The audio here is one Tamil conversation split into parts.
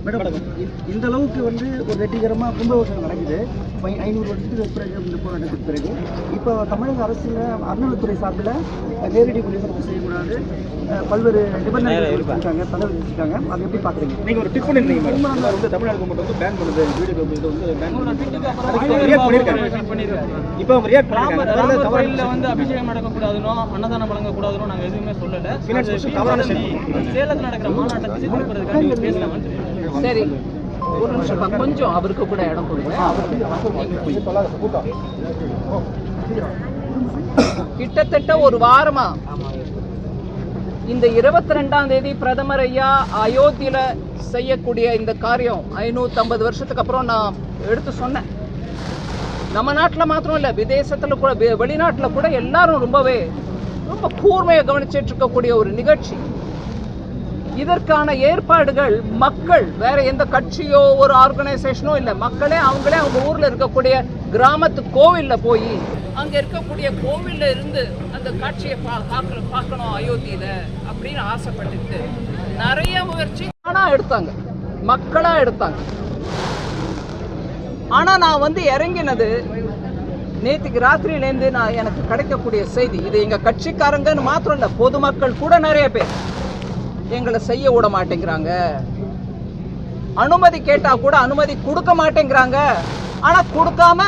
மேடம், இந்த அளவுக்கு வந்து ஒரு வெற்றிகரமாக கும்பாபிஷேகம் நடக்குது 500 வருஷத்துக்கு பிறகு இந்த போராட்டத்துக்கு பிறகு. இப்போ தமிழக அரசில் அறநிலைத்துறை சார்பில் நேரடி ஒளிபரப்பு செய்யக்கூடாது பல்வேறு நிபந்தனைகள் இருக்காங்க, தடை விதிச்சிருக்காங்க. அதை எப்படி பார்க்குறீங்க? நீங்கள் ஒரு டிக் பண்ணிருந்தீங்க மேடம், வந்து தமிழ்நாடு கவர்மெண்ட் வந்து பேன் பண்ணுது, வீடியோ வந்து பேன் பண்ணியிருக்காங்க. இப்போ அவங்க ரியாக்ட் பண்ணிருக்காங்க. கோயிலில் வந்து அபிஷேகம் நடக்கக்கூடாதுனோ அன்னதானம் வழங்கக்கூடாதுனோ நாங்கள் எதுவுமே சொல்லலை. சேலத்தில் நடக்கிற மாநாட்டை திசைப்படுறதுக்காக பேசலாமான்னு. சரி, ஒரு நிமிஷம் கொஞ்சம் அவருக்கு கூட இடம் கொடுங்க. கிட்டத்தட்ட ஒரு வாரமா இந்த 22ஆம் தேதி பிரதமர் ஐயா அயோத்தியில செய்யக்கூடிய இந்த காரியம் 550 வருஷத்துக்கு அப்புறம் நான் எடுத்து சொன்னேன். நம்ம நாட்டில் மாத்திரம் இல்லை, விதேசத்துல கூட, வெளிநாட்டில் கூட எல்லாரும் ரொம்ப கூர்மையை கவனிச்சிட்டு இருக்கக்கூடிய ஒரு நிகழ்ச்சி. இதற்கான ஏற்பாடுகள் மக்கள், வேற எந்த கட்சியோ ஒரு ஆர்கனைசேஷனோ இல்லை, மக்களே அவங்களே அவங்க ஊர்ல இருக்கக்கூடிய கிராமத்து கோவில்ல போய் அங்க இருக்கக்கூடிய கோவில்ல இருந்து அந்த காட்சியை பார்க்கணும் அயோத்தியில அப்படின்னு ஆசைப்பட்டுட்டு நிறைய முயற்சி எடுத்தாங்க, மக்களா எடுத்தாங்க. ஆனா நான் வந்து இறங்கினது நேற்றுக்கு ராத்திரியிலேருந்து எனக்கு கிடைக்கக்கூடிய செய்தி, இது எங்க கட்சிக்காரங்கன்னு மாத்திரம் இல்லை, பொதுமக்கள் கூட நிறைய பேர் எங்களை செய்ய விட மாட்டேங்கிறாங்க, அனுமதி கேட்டா கூட அனுமதி கொடுக்க மாட்டேங்கிறாங்க. ஆனா கொடுக்காம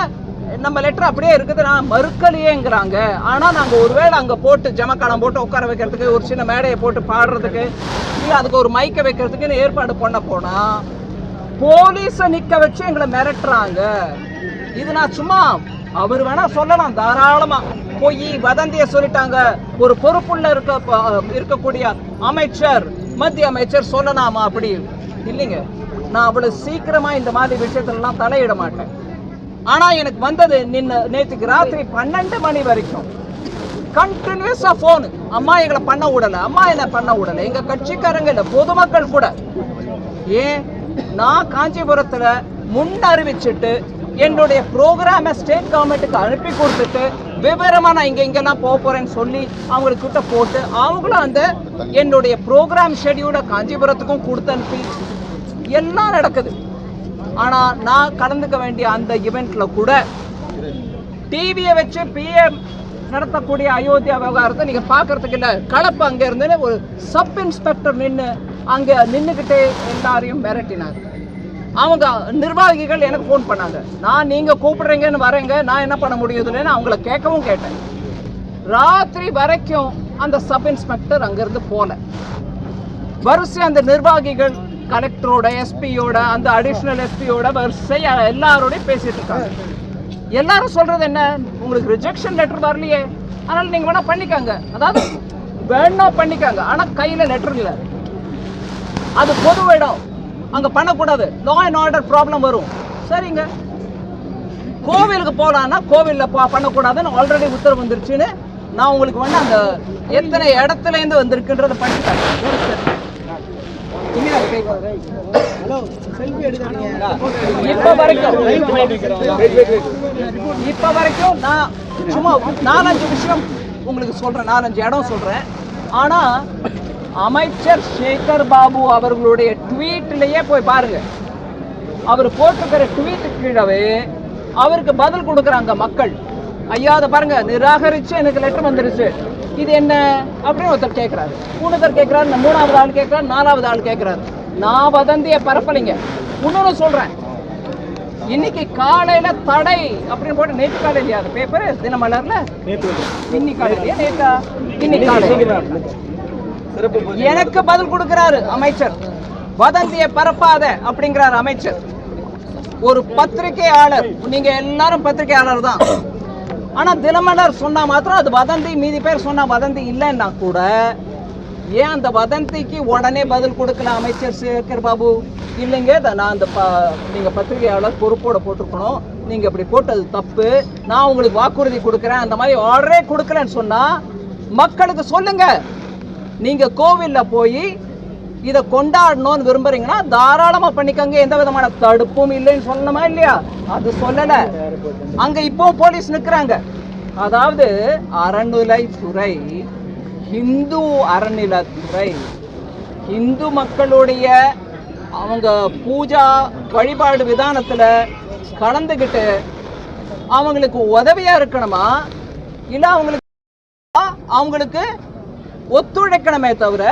நம்ம லெட்டர் அப்படியே இருக்குது, நான் மறுக்கலையேங்கிறாங்க. ஆனா நாங்க ஒருவேளை அங்க போட்டு ஜமக்காலம் போட்டு உட்கார வைக்கிறதுக்கு, ஒரு சின்ன மேடையை போட்டு பாடுறதுக்கு, இல்ல அதுக்கு ஒரு மைக்க வைக்கிறதுக்குன்னு ஏற்பாடு பண்ண போனா போலீஸை நிக்க வச்சு எங்களை மிரட்டுறாங்க. இது நான் சும்மா அவர் வேணா சொல்லலாம் தாராளமா, போய் வதந்திய சொல்லிட்டாங்க, ஒரு பொறுப்புள்ள இருக்கக்கூடிய அமைச்சர், மத்திய அமைச்சர் சொல்லலாமா? அப்படி இல்லைங்க, நான் அவ்வளவு சீக்கிரமா இந்த மாதிரி விஷயத்துல எல்லாம் தலையிட மாட்டேன். ஆனா எனக்கு வந்தது நேற்றுக்கு ராத்திரி 12 மணி வரைக்கும் கண்டினியூஸா போன், அம்மா எங்களை பண்ண விடல, அம்மா என்ன பண்ண விடல, எங்க கட்சிக்காரங்க இல்ல, பொதுமக்கள் கூட. ஏன் நான் காஞ்சிபுரத்துல முன் அறிவிச்சுட்டு என்னுடைய ப்ரோக்ராமை ஸ்டேட் கவர்மெண்ட்டுக்கு அனுப்பி கொடுத்துட்டு விவரமா நான் இங்கெல்லாம் போக போறேன்னு சொல்லி அவங்களுக்கு கிட்ட போட்டு அவங்களும் அந்த என்னுடைய ப்ரோக்ராம் ஷெடியூலை காஞ்சிபுரத்துக்கும் கொடுத்து அனுப்பி எல்லாம் நடக்குது. ஆனா நான் கலந்துக்க வேண்டிய அந்த இவெண்ட்ல கூட டிவியை வச்சு பிஎம் நடத்தக்கூடிய அயோத்தியா விவகாரத்தை நீங்க பாக்குறதுக்கு இல்ல, கலப்பு அங்க இருந்து ஒரு சப் இன்ஸ்பெக்டர் அங்க நின்னுகிட்டே எல்லாரையும் மிரட்டினார். அவங்க நிர்வாகிகள் எனக்கு ஃபோன் பண்ணாங்க, நான் நீங்க கூப்பிடுறீங்கன்னு வரேங்க, நான் என்ன பண்ண முடியுதுன்னு அவங்கள கேட்கவும் கேட்டேன். ராத்திரி வரைக்கும் அந்த சப் இன்ஸ்பெக்டர் அங்கிருந்து போல, வரிசை அந்த நிர்வாகிகள் கலெக்டரோட, எஸ்பியோட, அந்த அடிஷனல் எஸ்பியோட வரிசையா எல்லாரோடையும் பேசிட்டு இருக்காங்க. எல்லாரும் சொல்றது என்ன, உங்களுக்கு ரிஜெக்ஷன் லெட்டர் வரலையே, அதனால நீங்க வேணா பண்ணிக்காங்க, அதாவது வேணா பண்ணிக்காங்க, ஆனா கையில லெட்டர் இல்லை, அது பொது இடம், அங்க பண்ணக்கூடாது, லா அண்ட் ஆர்டர் ப்ராப்ளம் வரும். சரிங்க, கோவிலுக்கு போலான்னா கோவில்ல பண்ணக்கூடாதுன்னு ஆல்ரெடி உத்தரவு வந்துருச்சுன்னு நான் உங்களுக்கு வந்து அந்த எத்தனை இடத்துல இருந்து வந்திருக்குன்றத படிச்சுட்டேன். இப்ப வரைக்கும் நான் சும்மா 4-5 விஷயம் உங்களுக்கு சொல்றேன், 4-5 இடம் சொல்றேன். ஆனா அமைச்சர் சேகர் பாபு அவர்களுடைய ட்வீட்லயே போய் பாருங்க, அவர் போட்டிருக்கிற ட்வீட் கீழவே அவருக்கு பதில் கொடுக்குறாங்க மக்கள். ஐயா அதை பாருங்க, நிராகரிச்சு எனக்கு லெட்டர் வந்துருச்சு, இது என்ன அப்படின்னு ஒருத்தர் கேட்கிறாரு, இன்னொருத்தர் கேட்கிறாரு, 3வது ஆள் கேட்கிறாரு, 4வது ஆள் கேட்கிறாரு. நான் வதந்திய பரப்பலைங்க. இன்னொன்னு சொல்றேன், இன்னைக்கு காலையில தடை அப்படின்னு போட்டு, நேற்று காலையில அது பேப்பர் தினமலர்ல, இன்னைக்கு காலையில நேற்றா, இன்னைக்கு காலையில எனக்கு பதில் கொடுக்கிறாரு அமைச்சர், வதந்திய பரப்பாத அப்படிங்கிறார் அமைச்சர். ஒரு பத்திரிகையாளர், நீங்க எல்லாரும் பத்திரிகையாளர் தான், ஆனா தினமலர் சொன்னா மாத்திரம் அது வதந்தி, மீதி பேர் சொன்னா வதந்தி இல்லைன்னா கூட ஏன் அந்த வதந்திக்கு உடனே பதில் கொடுக்கல அமைச்சர் சேகர் பாபு? இல்லைங்க, நான் அந்த நீங்க பத்திரிகையாளர் பொறுப்போட போட்டிருக்கணும், நீங்க இப்படி போட்டது தப்பு, நான் உங்களுக்கு வாக்குறுதி கொடுக்குறேன், அந்த மாதிரி ஆர்டரே கொடுக்கலன்னு சொன்னா மக்களுக்கு சொல்லுங்க. நீங்க கோவில்ல போய் இதை கொண்டாடணும்னு விரும்புறீங்கன்னா தாராளமா பண்ணிக்கங்க, எந்த விதமான தடுப்பும் இல்லைன்னு சொல்லணுமா இல்லையா? அது சொல்லல. அங்க இப்போ போலீஸ் நிக்கிறாங்க. அதாவது அறநிலைத்துறை, இந்து அறநிலைத்துறை, இந்து மக்களுடைய அவங்க பூஜா வழிபாடு விதானத்தில் கலந்துக்கிட்டு அவங்களுக்கு உதவியாக இருக்கணுமா, இல்லை அவங்களுக்கு ஒத்துழைக்கணுமே தவிர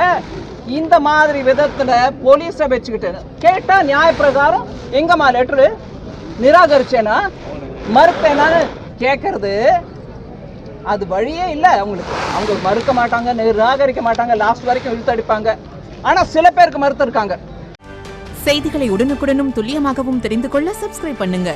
இந்த மாதிரி விதத்தில் போலீஸை வச்சுக்கிட்டு கேட்டால் நியாயப்பிரகாரம் எங்கம்மா லெட்ரு நிராகரிச்சேன்னா மறுத்தேனான்னு கேட்கறது அது வழியே இல்லை அவங்களுக்கு. அவங்க மறுக்க மாட்டாங்க, நிராகரிக்க மாட்டாங்க, லாஸ்ட் வரைக்கும் இழுத்தடிப்பாங்க. ஆனால் சில பேருக்கு மறுத்து இருக்காங்க. செய்திகளை உடனுக்குடனும் துல்லியமாகவும் தெரிந்து கொள்ள சப்ஸ்கிரைப் பண்ணுங்க.